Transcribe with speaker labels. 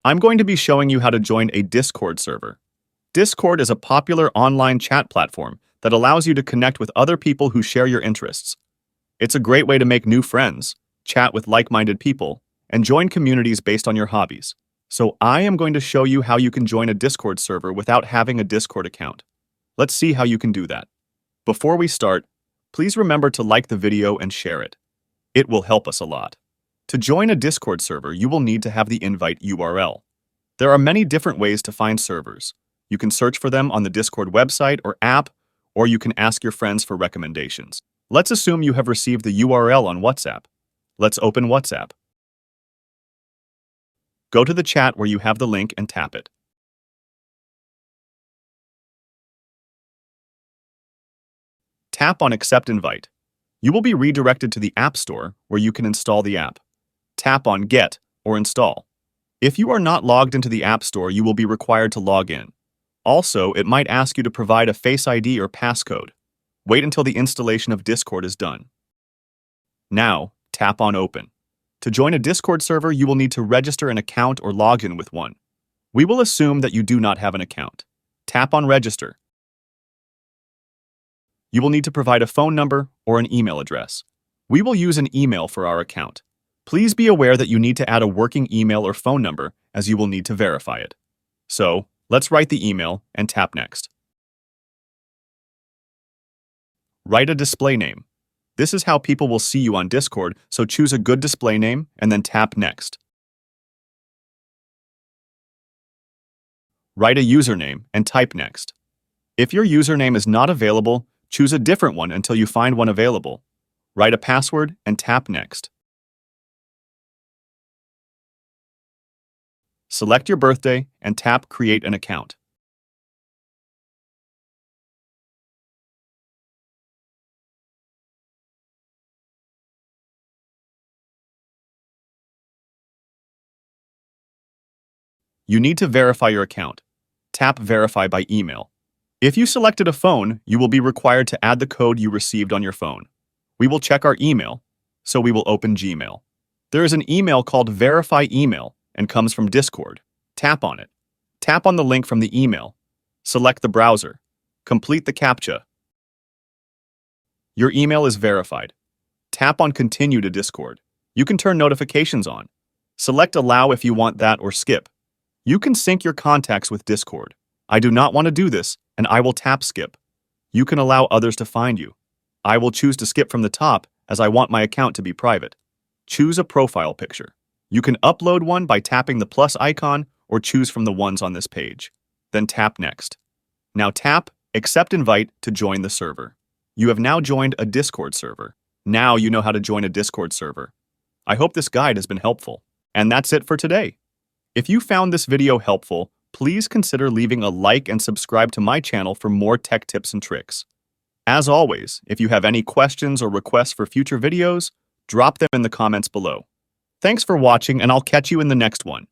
Speaker 1: I'm going to be showing you how to join a Discord server. Discord is a popular online chat platform that allows you to connect with other people who share your interests. It's a great way to make new friends, chat with like-minded people, and join communities based on your hobbies. So I am going to show you how you can join a Discord server without having a Discord account. Let's see how you can do that. Before we start, please remember to like the video and share it. It will help us a lot. To join a Discord server, you will need to have the invite URL. There are many different ways to find servers. You can search for them on the Discord website or app, or you can ask your friends for recommendations. Let's assume you have received the URL on WhatsApp. Let's open WhatsApp. Go to the chat where you have the link and tap it. Tap on Accept Invite. You will be redirected to the App Store where you can install the app. Tap on Get or Install. If you are not logged into the App Store, you will be required to log in. Also, it might ask you to provide a Face ID or passcode. Wait until the installation of Discord is done. Now, tap on Open. To join a Discord server, you will need to register an account or log in with one. We will assume that you do not have an account. Tap on Register. You will need to provide a phone number or an email address. We will use an email for our account. Please be aware that you need to add a working email or phone number as you will need to verify it. So, let's write the email and tap Next. Write a display name. This is how people will see you on Discord, so choose a good display name and then tap Next. Write a username and type Next. If your username is not available, choose a different one until you find one available. Write a password and tap Next. Select your birthday and tap Create an account. You need to verify your account. Tap Verify by email. If you selected a phone, you will be required to add the code you received on your phone. We will check our email, so we will open Gmail. There is an email called Verify Email and comes from Discord. Tap on it. Tap on the link from the email. Select the browser. Complete the CAPTCHA. Your email is verified. Tap on Continue to Discord. You can turn notifications on. Select Allow if you want that or skip. You can sync your contacts with Discord. I do not want to do this, and I will tap Skip. You can allow others to find you. I will choose to skip from the top as I want my account to be private. Choose a profile picture. You can upload one by tapping the plus icon or choose from the ones on this page. Then tap Next. Now tap Accept Invite to join the server. You have now joined a Discord server. Now you know how to join a Discord server. I hope this guide has been helpful. And that's it for today. If you found this video helpful, please consider leaving a like and subscribe to my channel for more tech tips and tricks. As always, if you have any questions or requests for future videos, drop them in the comments below. Thanks for watching, and I'll catch you in the next one.